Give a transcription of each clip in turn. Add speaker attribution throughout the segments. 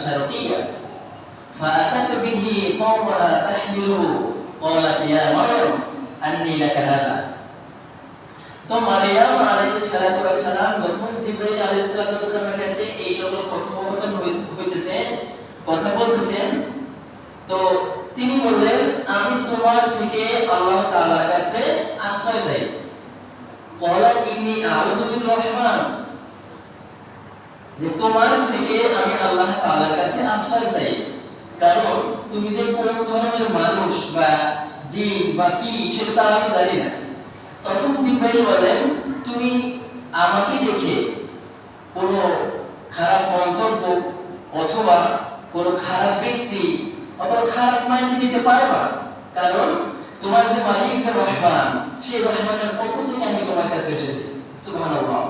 Speaker 1: شرقيا فأتت به قومها تحمله قالت يا مريم أني لك هذا। তো মারিয়াম আলাইহিস সালাতু ওয়াস সালাম যখন জিবরাইল আলাইহিস সালাতু ওয়াস সালামের কাছে এই সকল কথোপকথন হইতেছে, কথা বলতেছেন, তো তিনি বললেন আমি তোমার থেকে আল্লাহ তাআলার কাছে আশ্রয় চাই। ক্বালা ইন্নী আউযু বির-রহমান, যে তোমার থেকে আমি আল্লাহ তাআলার কাছে আশ্রয় চাই, কারণ তুমি যে কোন ধরনের মানুষ বা জিন বা কি সেটা আমি জানি না। তখন জিবরাইল বলেন তুমি আমাকে দেখে কোনো খারাপ মন্তব্য অথবা কোনো খারাপ ব্যক্তি অথবা খারাপ মাইন্ড নিতে পারবা, কারণ তোমার যে মালিক রহমান, সেই রহমানের পক্ষ থেকে আমি তোমার কাছে এসেছি। সুবহানাল্লাহ।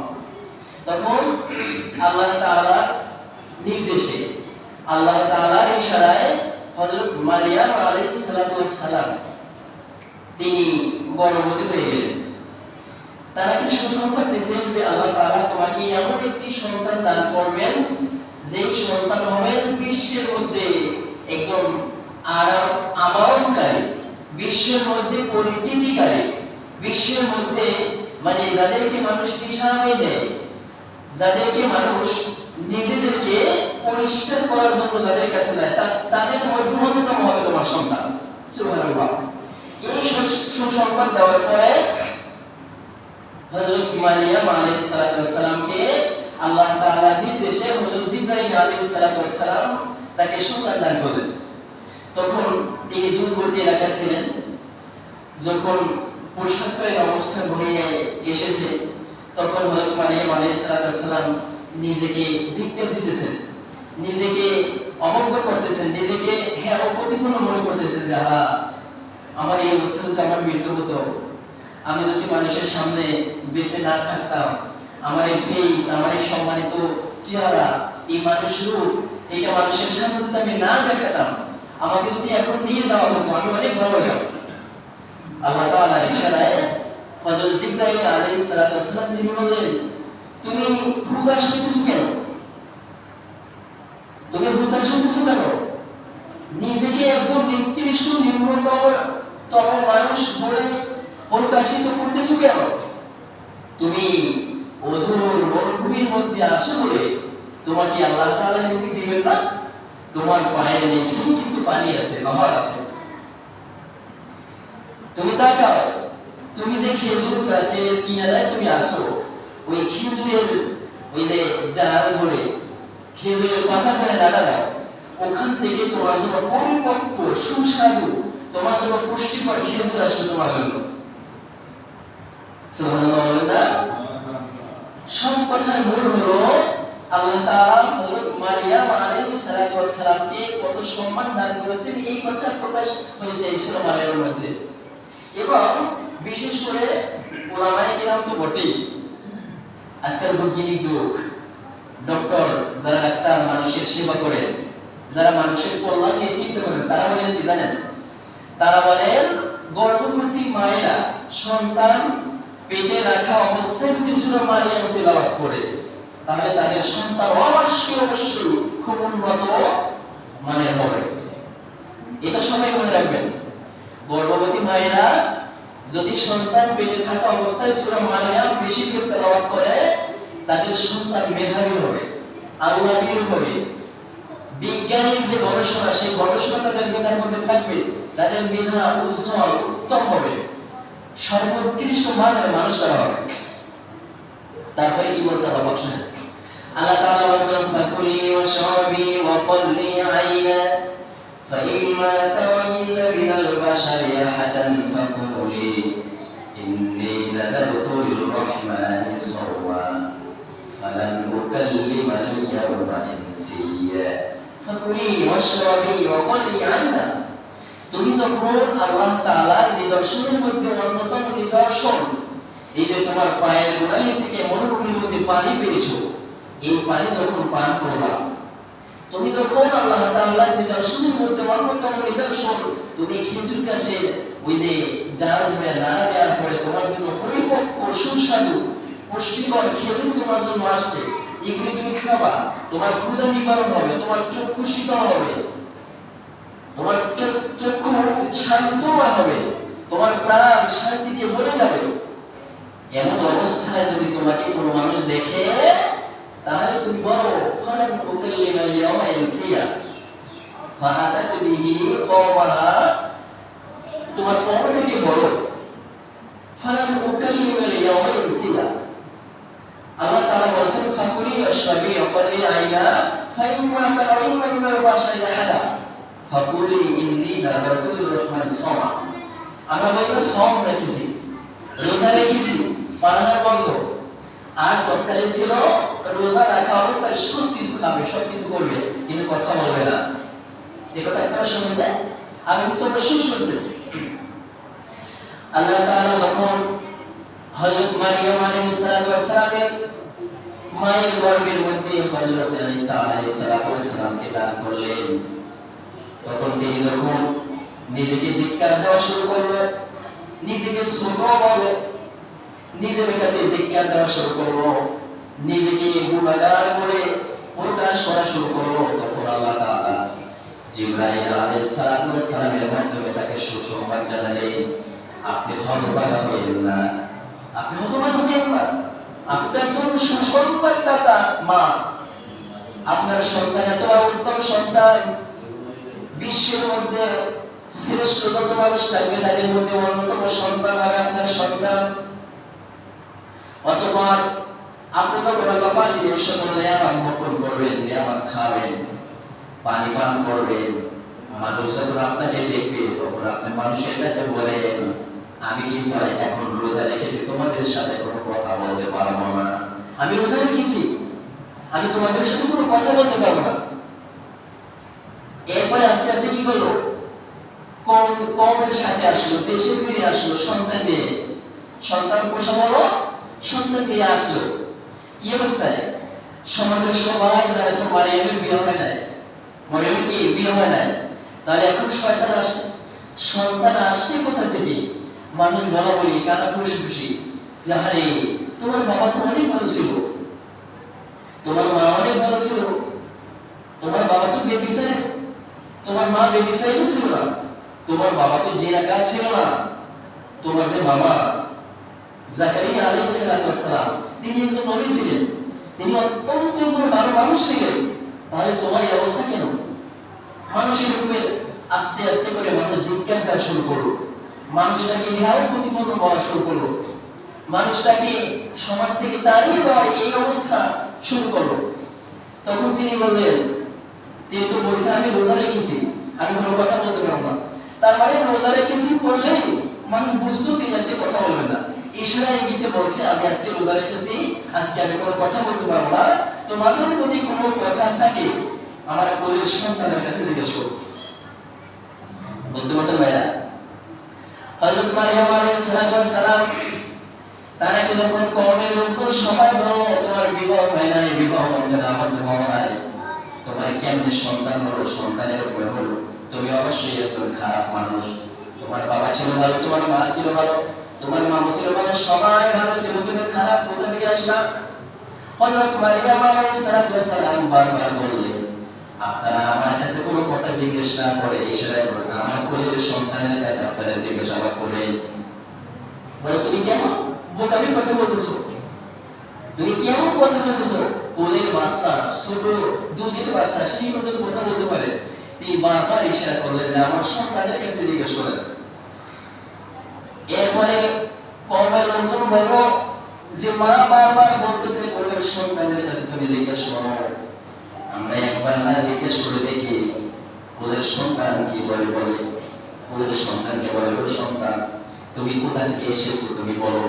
Speaker 1: তখন আল্লাহ তাআলা নির্দেশে, আল্লাহ তাআলার ইশারায় হযরত মারিয়াম আলাইহিস সালাতু ওয়াস সালাম তিনি গর্ভবতী হয়ে গেলেন। তারা কি সুসংবাদ দিয়েছেন যে আল্লাহ তাআলা তোমাকে এমন একটি সন্তান দান করবেন যে সন্তান হবে বিশ্বের মধ্যে একদম আমানতকারী, বিশ্বের মধ্যে পরিচিতিকারী, বিশ্বের মধ্যে মানে যাদেরকে মানুষ পিছাবে দেয়, যাদেরকে মানুষ নিজেদেরকে পরিষ্কার করার জন্য যাদের কাছে যায়, তাদের মধ্যে অন্যতম হবে তোমার সন্তান। সুবহানাল্লাহ। এই সুসংবাদ দেওয়ার পরে হযরত মারিয়াম আলাইহিস সালাতু ওয়াস সালামকে আল্লাহ তাআলা নির্দেশে হযরত জিবরাইল আলাইহিস সালাতু ওয়াস সালাম তাকে সন্তান দান করলেন। তখন তিনি দূরবর্তী এলাকায় ছিলেন। যখন পোশাকের অবস্থা ঘনিয়ে এসেছে, তখন হযরত মারিয়াম আলাইহিস সালাতু ওয়াস সালাম নিজেকে ভিক্ষা দিতেছেন, নিজেকে অবজ্ঞা করতেছেন, নিজেকে হ্যাঁ অপ্রতিপন্ন মনে করতেছেন যে আমার এই অবস্থা যদি আমার মৃত্যু হতো, আমি যদি মানুষের সামনে বেঁচে না থাকতাম, আমার এই ফেস, আমার এই সম্মানিত চেহারা, এই মানুষের রূপ, এটা মানুষের সামনে যদি আমি না দেখাতাম, আমাকে যদি এখন নিয়ে যাওয়া হতো, আমি অনেক ভালো হতাম। আল্লাহ তাআলার ইশারায় হযরত জিবরাইল আলাইহিস সালাতু ওয়াস সালাম তিনি বললেন তুমি হুতাশ হইতেছো কেন? তুমি হুতাশ হইতেছো কেন? নিজেকে একজন নিকৃষ্ট নিম্নতম মানুষ বলে প্রকাশিত করতেছো কেন? তুমি অধুর মরুভূমির মধ্যে আছো বলে তোমাকে আল্লাহ তাআলা রিজিক দিবেন না? তোমার পায়ের নিচে কিন্তু পানি আছে, নহর আছে। তুমি তাকাও, তুমি যে খেজুর গাছের কিনারায় তুমি আসো, ওই খেজুরের ওই যে ডাল ধরে খেজুরের পাতা ধরে দাঁড়া দাও, ওখান থেকে তোমার জন্য পরিপক্ক সুস্বাদু তোমার জন্য পুষ্টিকর খেজুর আসবে তোমার জন্য। সুবহানাল্লাহ। সব কথার মূল হলো আল্লাহ তাআলা হযরত মারিয়াম আলাইহিস সালাতু ওয়াস সালামকে কত সম্মান দান করেছেন, এই কথা প্রকাশ হয়েছে এই সূরা মারিয়ামের মধ্যে। এবং বিশেষ করে উলামায়ে কিরাম তো বটেই, আজকাল বৈজ্ঞানিক যুগ, ডক্টর যারা ডাক্তার মানুষের সেবা করে, যারা মানুষের কল্যাণ নিয়ে চিন্তা করেন, তারা বলেন কি জানেন? তারা বলেন গর্ভবতী মায়েরা সন্তান পেটে রাখা অবস্থায় যদি সূরা মারিয়াম তেলাওয়াত করে, তাহলে তাদের সন্তান অবশ্যই খুব উন্নত মানের হবে। এটা সবাই মনে রাখবেন। গর্ভবতী মায়েরা যদি সন্তান পেটে থাকা অবস্থায় সূরা মারিয়াম বেশি করে তেলাওয়াত করে, তাদের সন্তান মেধাবী হবে, আল্লাহর হবে। বিজ্ঞানের যে গবেষণা, সেই গবেষণা তাদের মেধার মধ্যে থাকবে, তাদের মেধা উজ্জ্বল উত্তম হবে, সর্বোৎকৃষ্ট মানের মানুষ তারা হবে। তারপরে কি বলছে আল্লাহ শুনেন, আল্লাহ তাআলা বলেন ফাকুলি ওয়াশরাবি ওয়া কুররি আইনা ফাইম্মা তাওয়াল্লা মিনাল বাশারি আহাদান ফাকুলি ইন্নী নাযারতু লির-রাহমানি সাওয়া ফালান উকাল্লিমাল ইয়াওমা ইনসিয়া ফাকুলি ওয়াশরাবি ওয়া কুররি আইনা। তুমি যখন আল্লাহ তাআলার নিদর্শনের মধ্যে অন্যতম নিদর্শন, এই যে তোমার পায়ের গোড়ালি থেকে মরুভূমির মধ্যে পানি পেয়েছো, এই পানি যখন পান করবা, তুমি যখন আল্লাহ তাআলার নিদর্শনের মধ্যে অন্যতম নিদর্শন, তুমি খেজুর গাছের ওই যে ডাল ধরে নাড়া দেওয়ার পরে তোমার জন্য পরিপক্ক সুস্বাদু পুষ্টিকর খেজুর তোমার জন্য আসছে, এগুলি তুমি খাবা, তোমার ক্ষুধা নিবারণ হবে, তোমার চক্ষু শীতল হবে, তোমার চক্ষু শান্তমান হবে, তোমার প্রাণ শান্তি দিয়ে ভরে যাবে। এমন অবস্থায় যদি তোমাকে কোনো মানুষ দেখে তাহলে তুমি বলো ফালান উকাল্লিমা আল-ইয়াওমা ইনসিয়া ফাআতাত বিহি কওমাহা, তোমার কওমকে বলো ফালান উকাল্লিমা আল-ইয়াওমা ইনসিয়া। আল্লাহ তাআলা বলেন ফাকুলি আশরাবি ওয়াকাল্লি আইনা ফাইম্মা তারাউন্না মিনাল বাশারি আহাদা ফাকুলি ইন্নী নাযারতু লির-রাহমানি সাওমা। আমরা বলি সওম রেখেছি, রোজা রেখেছি, পানাহার বন্ধ। আর তৎকালে ছিল রোজা রাখা অবস্থায় সব কিছু খাবে, সব কিছু করবে, কিন্তু কথা বলবে না। এই কথা আপনারা শুনেন না? আগে কিছু আমরা শুনছি। আল্লাহ তাআলা যখন হযরত মারিয়াম আলাইহিস সালাতু ওয়াস সালামের মায়ের গর্ভের মধ্যে হযরত ঈসা আলাইহিস সালাতু ওয়াস সালামকে দান করলেন, তখন তিনি যখন নিজেকে ধিক্কার দেওয়া শুরু করলেন, নিজেকে ছোট বলে নিজের কাছে ধিক্কার দেওয়া শুরু করলো, নিজেকে গুনাহগার বলে প্রকাশ করা শুরু করলো, তখন আল্লাহ তাআলা জিবরাইল আলাইহিস সালাতু ওয়াস সালামের মাধ্যমে তাকে সুসংবাদ জানালেন, আপনি হতভাগা হবেন না, আপনি হতভাগা হবেন না, আপনি একজন সুসংবাদদাতা মা, আপনার সন্তান এত উত্তম সন্তান, বিশ্বের মধ্যে শ্রেষ্ঠ যত মানুষ থাকবে তাদের মধ্যে অন্যতম সন্তান হবে আপনার সন্তান। অতঃপর আপনি যখন আল্লাহ পাক এই সকল নিয়ামত ভোগ করবেন, নিয়ামত খাবেন, পানি পান করবেন, মানুষ যখন আপনাকে দেখবে তখন আপনি মানুষের কাছে বলেন, আমি কিন্তু এখন রোজা রেখেছি, তোমাদের সাথে কোনো কথা বলতে পারবো না, আমি রোজা রেখেছি, আমি তোমাদের সাথে কোনো কথা বলতে পারবো না। এরপরে আস্তে আস্তে কি করলো, কমের সাথে আসলো, দেশে ফিরে আসলো, সন্তান দিয়ে, সন্তান পোষা বলো, সন্তান দিয়ে আসলো। কি অবস্থায় সমাজের সবাই যারা তো মারিয়ামের বিয়ে হয় নাই, মারিয়ামের কি বিয়ে হয় নাই, তাহলে এখন শয়তান আসছে, সন্তান আসছে কোথা থেকে? মানুষ বলা বলি কারা খুশি খুশি যে আরে তোমার বাবা তো অনেক ভালো ছিল, তোমার মা অনেক ভালো ছিল, তোমার বাবা তো বেবিচারে, তোমার মা বেবিচারে ছিল না, তোমার বাবা তো জিনাকার ছিল না, তোমার যে মামা জাকারিয়া আলাইহিস সালাতু ওয়াস সালাম তিনি একজন নবী ছিলেন, তিনি অত্যন্ত একজন ভালো মানুষ ছিলেন, তাহলে তোমার এই অবস্থা কেন? মানুষের রূপে আস্তে আস্তে করে মানুষ বিজ্ঞান দেওয়া শুরু করলো, মানুষটাকে ইহার প্রতিপন্ন বলা শুরু করলো, মানুষটাকে সমাজ থেকে তাড়িয়ে দেওয়া এই অবস্থা শুরু করলো। তখন তিনি বললেন, তিনি তো বলছেন আমি রোজা রেখেছি, আমি কোনো কথা বলতে পারবো না, তার মানে রোজা রেখেছি বললেই মানুষ বুঝতো তিনি আজকে কথা বলবেন না, ইশারায় ইঙ্গিতে বলছে আমি আজকে রোজা রেখেছি, আজকে আমি কোনো কথা বলতে পারবো না, তোমাদের যদি কোনো কথা থাকে আমার কোলের সন্তানের কাছে জিজ্ঞেস করো। বুঝতে পারছেন ভাইয়া? হযরত মারিয়াম আলাইহিস সালাম তারাকে যখন কওমের লোকজন সবাই বলল তোমার বিবাহ হয় নাই, বিবাহ বন্ধনে আবদ্ধ হও নাই, তোমার কেমনে সন্তান হলো, সন্তানের উপরে হলো, তুমি অবশ্যই একজন খারাপ মানুষ, তোমার বাবা ছিল ভালো, তোমার মা ছিল ভালো, তোমার মামা ছিল ভালো, সবাই ভালো ছিল, তুমি খারাপ কোথা থেকে আসলা? হযরত মারিয়াম আলাইহিস সালাম বারবার বললেন, আপনারা আমার কাছে কোনো কথা জিজ্ঞেস না করে ইশারায় বলেন, আমার কোলের সন্তানের কাছে আপনারা জিজ্ঞাসাবাদ করেন, বলে তুমি কেমন বোকামি কথা বলতেছো, তুমি কেমন কথা বলতেছো? কোলের বাচ্চা, ছোট দুধের বাচ্চা, সেই মতো কথা বলতে পারে? তিনি বারবার ইশারা করলেন যে আমার সন্তানের কাছে জিজ্ঞেস করেন। এরপরে কওমের লোকজন বলল যে মা বারবার বলতেছে কোলের সন্তানের কাছে তুমি জিজ্ঞেস করো, আমরা একবার না জিজ্ঞেস করে দেখি কোলের সন্তান কি বলে। কোলের সন্তানকে বলে, ও সন্তান তুমি কোথা থেকে এসেছো তুমি বলো।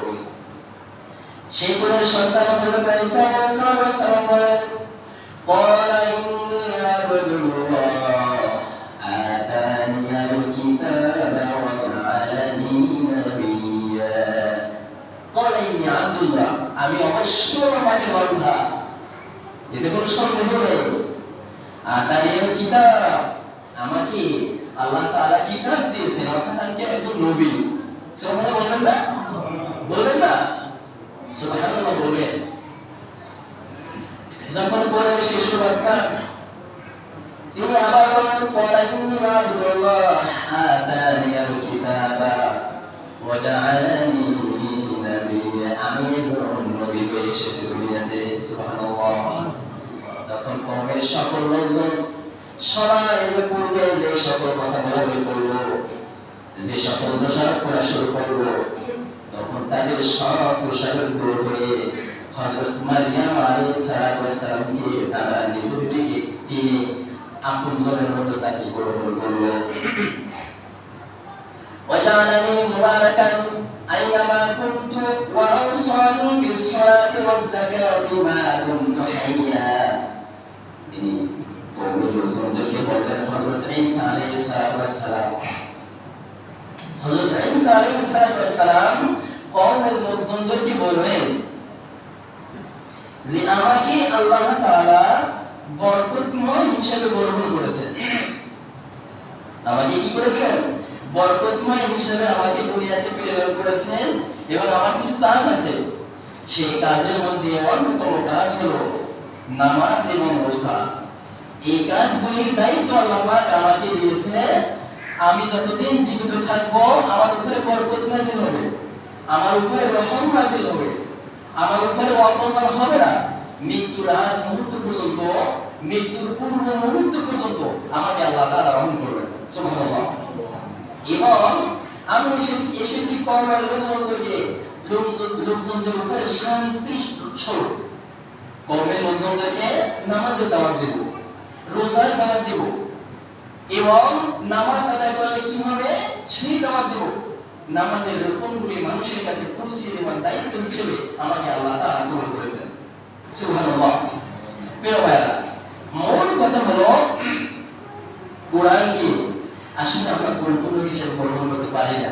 Speaker 1: সেই কোলের সন্তান হযরত ঈসা আলাইহিস সালাম বলেন, ক্বালা ইন্নী আবদুল্লাহ আতানিয়াল কিতাবা ওয়া জাআলানি নাবিয়্যা। ক্বালা ইন্নী আবদুল্লাহ, আমি অবশ্যই আমাদের বান্দা, এতে কোনো সন্দেহ নেই। আতানিয়াল কিতাব, আমাকে আল্লাহ তাআলা কিতাব দিয়েছেন, অর্থাৎ আমি একজন নবী। সুবহানাল্লাহ বলবেন না? বলবেন না? সুবহানাল্লাহ বলবেন। যখন কোরআন শেষ বাচ্চা তিনি আবার বলেন কোরআন আব্দুল্লাহ আতানিয়াল কিতাবা ওয়া জাআলানি নাবিয়্যা আমি নবী হয়ে এসেছি দুনিয়াতে সুবহানাল্লাহ। তখন কওমের সকল লোকজন সবাই পূর্বে যে সকল কথা বলা করলো, যে সকল দোষারোপ করা শুরু করলো, তখন তাদের সব দোষারোপ দূর হয়ে হযরত মারইয়াম আলাইহিস সালামকে তারা নিজের দিকে টেনে আপনজনের মতো তাকে গ্রহণ করলো। ওয়াজালানি মুবারাকান আইনামা কুনতু ওয়া আওসানি বিস-সালাতি ওয়াজ-যাকাতি মা কুনতু হাইয়া। তিনি কওমের লোকজনদেরকে বললেন হযরত ঈসা আলাইহিস সালাম, হযরত ঈসা আলাইহিস সালাম কওমের লোকজনদেরকে বললেন যে আমাকে আল্লাহ তাআলা বরকতময় হিসেবে গ্রহণ করেছেন। আমাকে কি করেছেন? বরকতময় হিসেবে আমাকে দুনিয়াতে প্রেরণ করেছেন এবং আমার কিছু কাজ আছে। সেই কাজের মধ্যে অন্যতম কাজ হলো নামাজ এবং রোজা। এই কাজগুলির দায়িত্ব আল্লাহ পাক আমাকে দিয়েছে। আমি যতদিন জীবিত থাকবো আমার উপরে বরকত নাযিল হবে, আমার উপরে রহম নাযিল হবে, আমার উপরে অপমান হবে না। মৃত্যুর আগ মুহূর্ত পর্যন্ত, মৃত্যুর পূর্ব মুহূর্ত পর্যন্ত আমাকে আল্লাহ তাআলা রহম করবেন সুবহানাল্লাহ। এবং আমি এসেছি কওমের লোকজনদের উপরে শান্তি স্বরূপ। কওমের লোকজনদেরকে নামাজের দাওয়াত দেব, রোজার দাওয়াত দেব এবং নামাজ আদায় করলে কি হবে সেই দাওয়াত দেব। নামাজের রকমগুলি মানুষের কাছে পৌঁছে দেওয়ার দায়িত্ব হিসেবে আমাকে আল্লাহ তাআলা গ্রহণ করেছেন সুবহানাল্লাহ। প্রিয় ভাইরা, মূল কথা হলো কোরআনকে আসলে আমরা পরিপূর্ণ হিসেবে গ্রহণ করতে পারি না।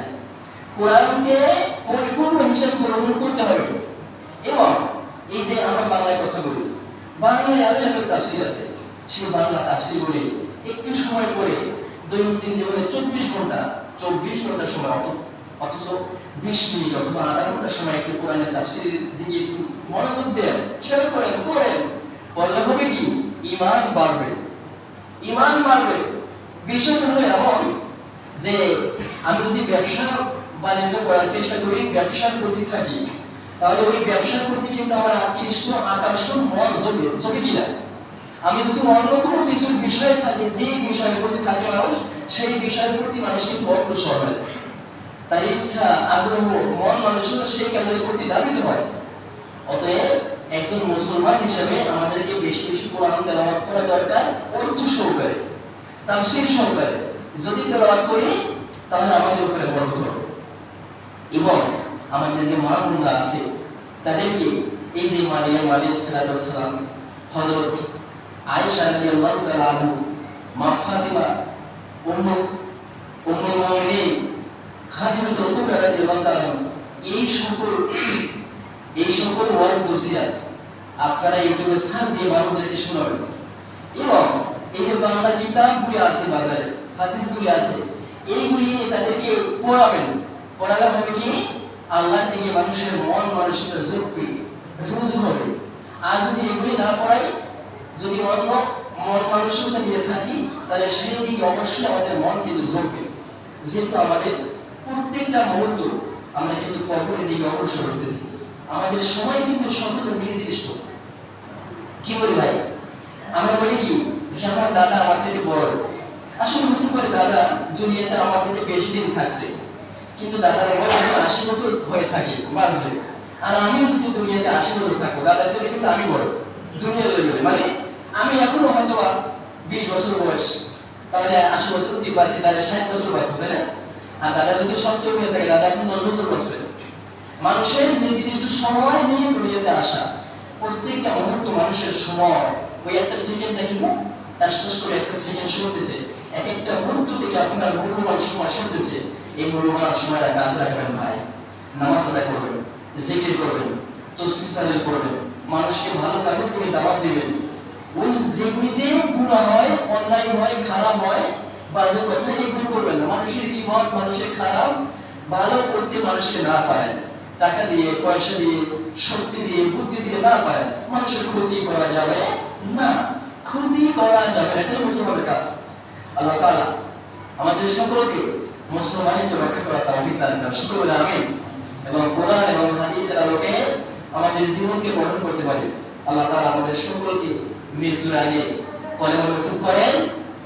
Speaker 1: কোরআনকে পরিপূর্ণ হিসেবে গ্রহণ করতে হবে। এবং এই যে আমরা বাংলায় কথা বলি, বাংলায় আলাদা তাফসীর আছে, সেই বাংলা তাফসীর বলি একটু সময় করে দৈনন্দিন জীবনে 24 ঘন্টা সময় অথচ 20 মিনিট অথবা আধা ঘন্টা সময় একটু কোরআনের তাফসীরের দিকে একটু মনোযোগ দেন, খেয়াল করেন, পড়েন, পড়লে হবে কি ঈমান বাড়বে, ঈমান বাড়বে। বিষয় হলো এমন যে আমি যদি ব্যবসা বাণিজ্য করার চেষ্টা করি, ব্যবসার প্রতি থাকি, তাহলে ওই ব্যবসার প্রতি কিন্তু আমার আকৃষ্ট আকর্ষণ মন জমে কিনা। আমি যদি অন্য কোনো কিছুর বিষয়ে থাকি, যে বিষয়ের প্রতি থাকে মানুষ, সেই বিষয়ের প্রতি মানুষ কিন্তু অগ্রসর হয়, তার ইচ্ছা আগ্রহ মন মানুষের সেই কাজের প্রতি ধাবিত হয়। অতএব একজন মুসলমান হিসেবে আমাদেরকে বেশি বেশি কোরআন তেলাওয়াত করা দরকার, অর্থ সহকারে, তাফসীর সহকারে। যদি তেলাওয়াত করি তাহলে আমাদের উপরে বরকত হবে। এবং আমাদের যে মা বোনরা আছে তাদেরকে এই যে মারিয়াম আলাইহিস সালাম, হযরত আয়েশা রাদিয়াল্লাহু তাআলা আনহা, মা ফাতিমা, উম্মে মুমিনিন খাদিজাতুল কুবরা রাদিয়াল্লাহু তাআলা, এই সকল ওয়াজ ওসিয়াত আপনারা ইউটিউবে সার্চ দিয়ে মানুষদেরকে শোনাবেন। এবং এই যে বাংলা কিতাবগুলি আছে বাজারে, হাদিসগুলি আছে, এইগুলি তাদেরকে পড়াবেন। পড়ালে হবে কি আল্লাহর দিকে মানুষের মন মানসিকতা ঝুঁকবে, রুজু হবে। আর যদি এগুলি না পড়াই, যদি অন্য মন মানসিকতা নিয়ে থাকি, তাহলে সেই দিকে অবশ্যই আমাদের মন কিন্তু ঝুঁকবে। যেহেতু আমাদের প্রত্যেকটা মুহূর্ত আমরা কিন্তু কবরের দিকে অগ্রসর হতেছি, আমাদের সময় কিন্তু সম্পূর্ণ নির্দিষ্ট। কি বলি ভাই, আমরা বলি কি যে আমার দাদা আমার থেকে বড়। আসলে হতে পারে দাদা দুনিয়াতে আমার থেকে বেশি দিন থাকছে, কিন্তু দাদার বয়স 80 বছর হয়ে থাকে, বাঁচবে। আর আমি যদি দুনিয়াতে 80 বছর থাকবো, দাদার থেকে কিন্তু আমি বড় দুনিয়া লেভেলে। মানে আমি এখনো হয়তো 20 বছর বয়স, তাহলে 80 বছর যদি বাঁচি তাহলে 60 বছর বাঁচবো, তাই না? আর দাদা যদি 70 হয়ে থাকে, দাদা এখন 10 বছর বাঁচবে। মানুষের নির্দিষ্ট সময় নিয়ে দুনিয়াতে আসা, প্রত্যেকটা মুহূর্ত মানুষের সময়, ওই একটা সেকেন্ড দেখি না, টাস করে একটা সেকেন্ড শুনতেছে, এক একটা মুহূর্ত থেকে আপনার মূল্যবান সময় শুনতেছে। এই মূল্যবান সময়টা কাজে রাখবেন ভাই। নামাজ আদায় করবেন, জিকির করবেন, তাসবিহ তাহলিল করবেন, মানুষকে ভালো কাজের করে দাওয়াত দিবেন। ওই যেগুলিতে গুনাহ হয়, অন্যায় হয়, খারাপ হয়, বাজে কথা, এগুলো করবেন না। মানুষের বিপদ, মানুষের খারাপ ভালো করতে মানুষকে না পায়, টাকা দিয়ে, পয়সা দিয়ে, শক্তি দিয়ে বুদ্ধি দিয়ে না পারেন, মানুষের ক্ষতি করা যাবে না, ক্ষতি করা যাবে না। এটা মুসলমানের কাজ। আল্লাহ তাআলা আমাদের সকলকে মুসলমানিত্ব রক্ষা করার তৌফিক দান করেন। সকলে বলে আমিন। এবং কোরআন এবং হাদিসের আলোকে আমাদের জীবনকে গঠন করতে পারি। আল্লাহ তাআলা আমাদের সকলকে মৃত্যুর আগে কলেমা নসিব করেন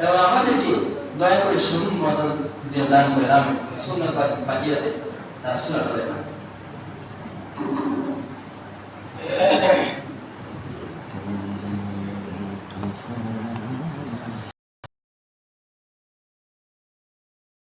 Speaker 1: এবং আমাদেরকে দয়া করে শহীদ মর্যাদা দিয়ে দান করেন। আমিন। সুন্নাত বাকি আছে, তার সুন্নাত